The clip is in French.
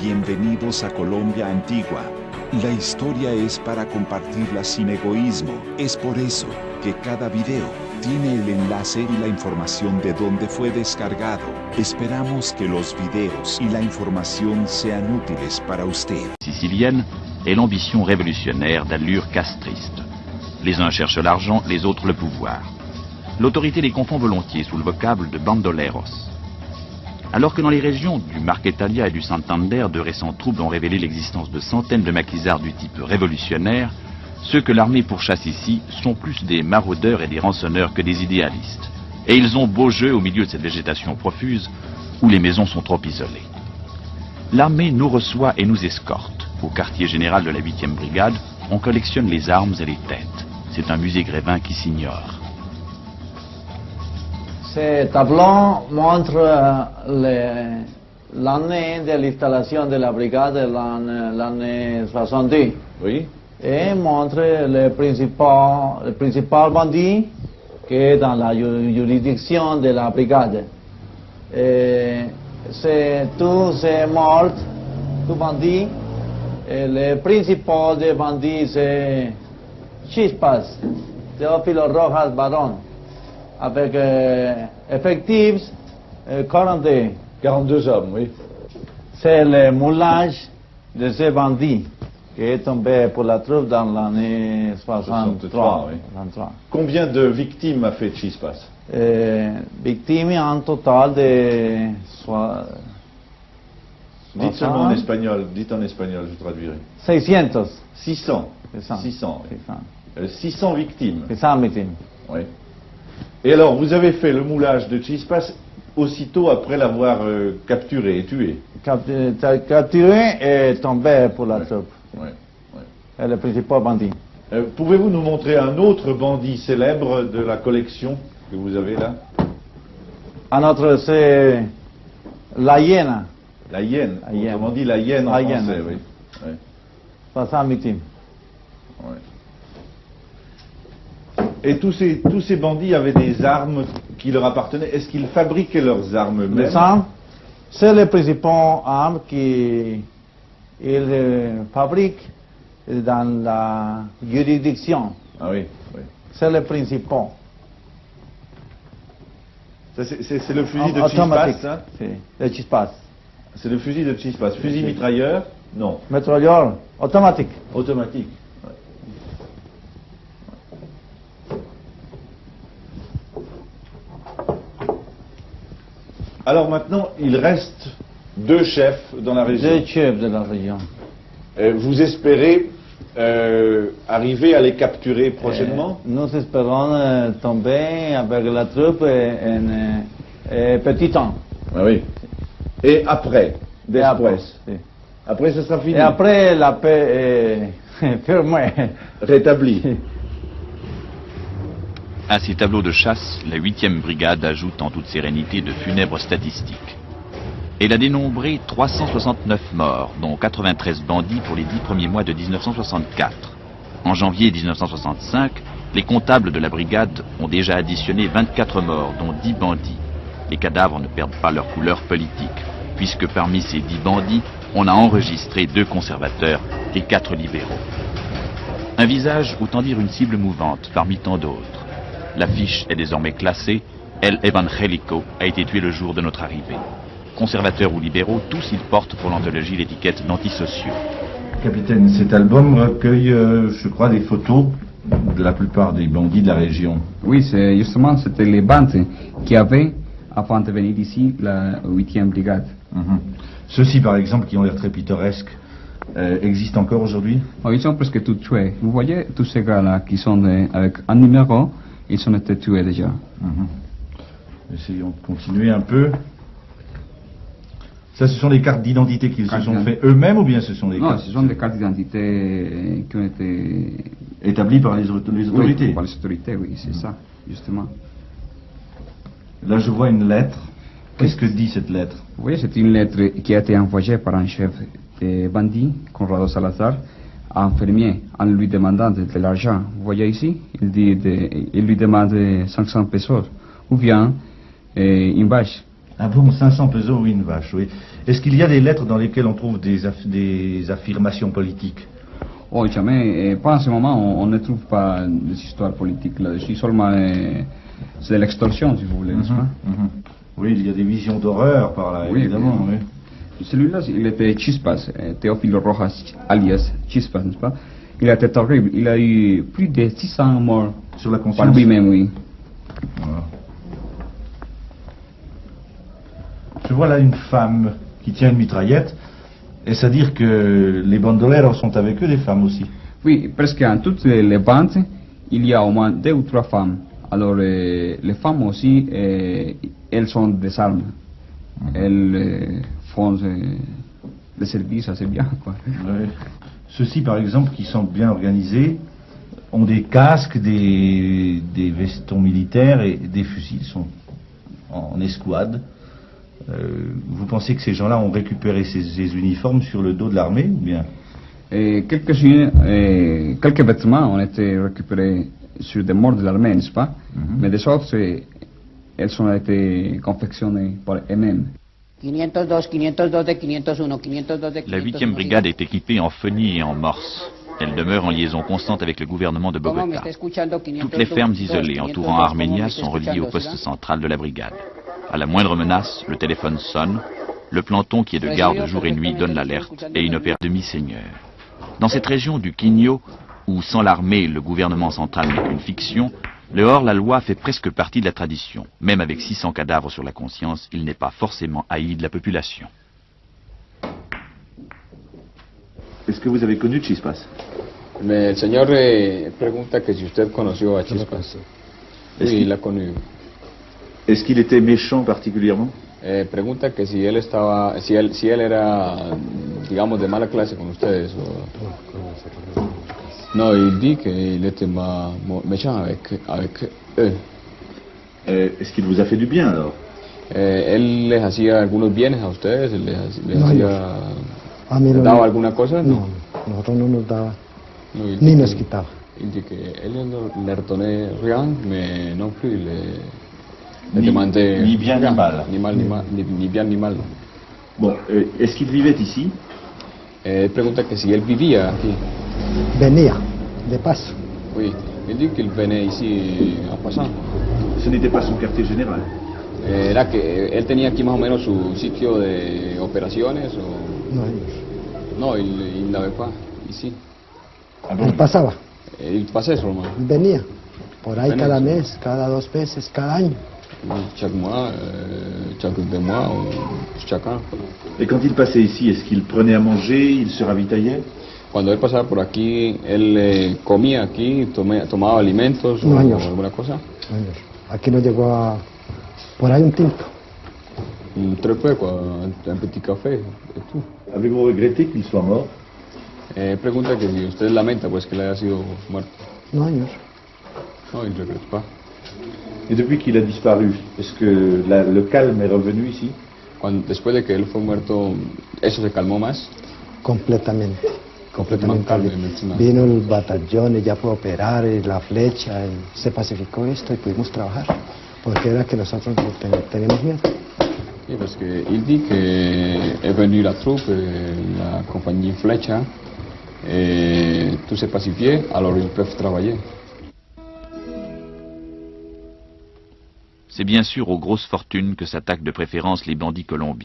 Bienvenidos a Colombia Antigua. La historia es para compartirla sin egoísmo. Es por eso que cada video tiene el enlace y la información de dónde fue descargado. Esperamos que los videos y la información sean útiles para usted. Sicilienne est l'ambition révolutionnaire d'allure castriste. Les uns cherchent l'argent, les autres le pouvoir. L'autorité les confond volontiers sous le vocable de bandoleros. Alors que dans les régions du Marquetalia et du Santander, de récents troubles ont révélé l'existence de centaines de maquisards du type révolutionnaire, ceux que l'armée pourchasse ici sont plus des maraudeurs et des rançonneurs que des idéalistes. Et ils ont beau jeu au milieu de cette végétation profuse où les maisons sont trop isolées. L'armée nous reçoit et nous escorte. Au quartier général de la 8e brigade, on collectionne les armes et les têtes. C'est un musée Grévin qui s'ignore. Ce tableau montre l'année de l'installation de la brigade, l'année 70. Oui. Et montre le principal bandit qui est dans la juridiction de la brigade. Tous ces morts, tous bandits. Et le principal des bandits, c'est Chispas, Teófilo Rojas Barón, avec effectifs 42. 42 hommes, oui. C'est le moulage de ces bandits qui est tombé pour la troupe dans l'année 63. Oui. 63. Combien de victimes a fait Chispas? Victimes en total de... Dites seulement en espagnol, dites en espagnol, je traduirai. 600. 600. 600. 600 victimes. 600 victimes. Oui. Et alors, vous avez fait le moulage de Chispas aussitôt après l'avoir capturé et tué. Capturé et tombé pour la troupe. Oui. Et le principal bandit. Pouvez-vous nous montrer un autre bandit célèbre de la collection que vous avez là? Un autre, c'est la hyène. La hyène. Autrement dit, la hyène en français, oui. 60 victimes. Oui. Et tous ces bandits avaient des armes qui leur appartenaient. Est-ce qu'ils fabriquaient leurs armes eux-mêmes? Les armes, c'est les principales armes qu'ils fabriquent dans la juridiction. Ah oui, oui. C'est le principal. C'est le fusil de Chispas, ça? De Chispas. C'est le fusil de Chispas. Fusil mitrailleur? Non. Mitrailleur automatique. Automatique. Alors maintenant, il reste 2 chefs dans la région. 2 chefs de la région. Vous espérez arriver à les capturer prochainement? Nous espérons tomber avec la troupe en petit temps. Ah oui. Et après? Après, ce sera fini? Et après, la paix est fermée. Rétablie. À ces tableaux de chasse, la 8e brigade ajoute en toute sérénité de funèbres statistiques. Elle a dénombré 369 morts, dont 93 bandits pour les 10 premiers mois de 1964. En janvier 1965, les comptables de la brigade ont déjà additionné 24 morts, dont 10 bandits. Les cadavres ne perdent pas leur couleur politique, puisque parmi ces 10 bandits, on a enregistré 2 conservateurs et 4 libéraux. Un visage, autant dire une cible mouvante, parmi tant d'autres. L'affiche est désormais classée. El Evangelico a été tué le jour de notre arrivée. Conservateurs ou libéraux, tous ils portent pour l'anthologie l'étiquette d'antisociaux. Capitaine, cet album recueille, je crois, des photos de la plupart des bandits de la région. Oui, c'était les bandes qui avaient, avant de venir ici, la 8e brigade. Ceux-ci, par exemple, qui ont l'air très pittoresques, existent encore aujourd'hui? Oh, ils sont presque tous tués. Vous voyez tous ces gars-là qui sont avec un numéro, ils ont été tués déjà. Essayons de continuer un peu. Ça, ce sont des cartes d'identité qu'ils se sont fait eux-mêmes ou bien ce sont des cartes... Non, ce sont des cartes d'identité qui ont été... établies par les autorités? Oui, par les autorités, oui, c'est ça, justement. Là, je vois une lettre. Qu'est-ce que dit cette lettre? Vous voyez, c'est une lettre qui a été envoyée par un chef de bandits, Conrado Salazar, à un fermier, en lui demandant de l'argent. Vous voyez ici, il lui demande 500 pesos, ou bien une vache. Ah bon, 500 pesos, oui, une vache, oui. Est-ce qu'il y a des lettres dans lesquelles on trouve des affirmations politiques? Oh, jamais, pas en ce moment, on ne trouve pas des histoires politiques là-dessus, seulement c'est de l'extorsion, si vous voulez, n'est-ce pas? Oui, il y a des visions d'horreur par là, Oui, évidemment, oui. Celui-là, il était Chispas, Teófilo Rojas, alias Chispas, n'est-ce pas? Il a été terrible, il a eu plus de 600 morts. Sur la conscience? Par lui-même, oui. Voilà. Je vois là une femme qui tient une mitraillette. Est-ce à dire que les bandoleros sont avec eux, des femmes aussi? Oui, presque en toutes les bandes, il y a au moins 2 ou 3 femmes. Alors, les femmes aussi, elles sont des armes. Elles font le service assez bien, quoi. Oui. Ceux-ci, par exemple, qui sont bien organisés, ont des casques, des vestons militaires et des fusils. Ils sont en escouade. Vous pensez que ces gens-là ont récupéré ces uniformes sur le dos de l'armée ou bien? Quelques vêtements ont été récupérés sur des morts de l'armée, n'est-ce pas? Mais des autres, elles ont été confectionnées par eux-mêmes. 502, 502 de 501, 502 de 501. La 8e brigade est équipée en phonie et en morse. Elle demeure en liaison constante avec le gouvernement de Bogota. Toutes les fermes isolées entourant Arménia sont reliées au poste central de la brigade. À la moindre menace, le téléphone sonne, le planton qui est de garde jour et nuit donne l'alerte et une opère demi-seigneur. Dans cette région du Quinio, où sans l'armée le gouvernement central n'est qu'une fiction, le hors-la-loi fait presque partie de la tradition. Même avec 600 cadavres sur la conscience, il n'est pas forcément haï de la population. Est-ce que vous avez connu Chispas? El señor pregunta que si usted conoció a Chispas. Sí, la conocí. Est-ce qu'il était méchant particulièrement? Pregunta que si él estaba, si él era, digamos, de mala clase con ustedes. No, il dit qu'il était méchant avec eux. Est-ce qu'il vous a fait du bien alors? Él les hacía algunos bienes a ustedes, les No, hacía, A mí les no daba me- alguna cosa. No, nosotros no nos daba, No, il ni dit nos que- quitaba. Il dit qu'elle ne leur donnait rien, mais non plus les Ni- demandait ni bien ni rien. mal. Ni bien ni mal. Bon, est-ce qu'il vivait ici? Pregunta que si él vivía aquí. Venía, de paso. Oui, il dit qu'il venait ici en passant. Ce n'était pas son quartier général. Era que él tenía aquí más o menos su sitio de operaciones o... No, No, il n'avait pas ici. él pasaba, Il passait seulement. venía. Por ahí Venía, cada sí. mes, cada 2 meses, cada año. Chaque mois, chaque 2 mois, ou chaque an. Et quand il passait ici, est-ce qu'il prenait à manger, il se ravitaillait? Cuando él pasaba por aquí, él comía aquí, tomaba alimentos No, o señor. alguna cosa. Señor, aquí nos llegó por ahí un tinto. Très peu, quoi, un petit café et tout. Avez-vous regretté qu'il soit mort? Pregunta que si usted lamenta pues que le haya sido muerto. No, señor. No, il ne regrette pas. Et depuis qu'il a disparu, est-ce que le calme est revenu ici? Después de que él fue muerto, ¿eso se calmó más? Completamente. Completamente calmo. Vino el batallón y ya fue operar y la flecha y se pacificó esto y pudimos trabajar. Porque era que nosotros teníamos miedo. Oui, parce qu'il dit que est venue la troupe, la compagnie Flecha, et tout s'est pacifié, alors ils peuvent travailler. C'est bien sûr aux grosses fortunes que s'attaquent de préférence les bandits colombiens.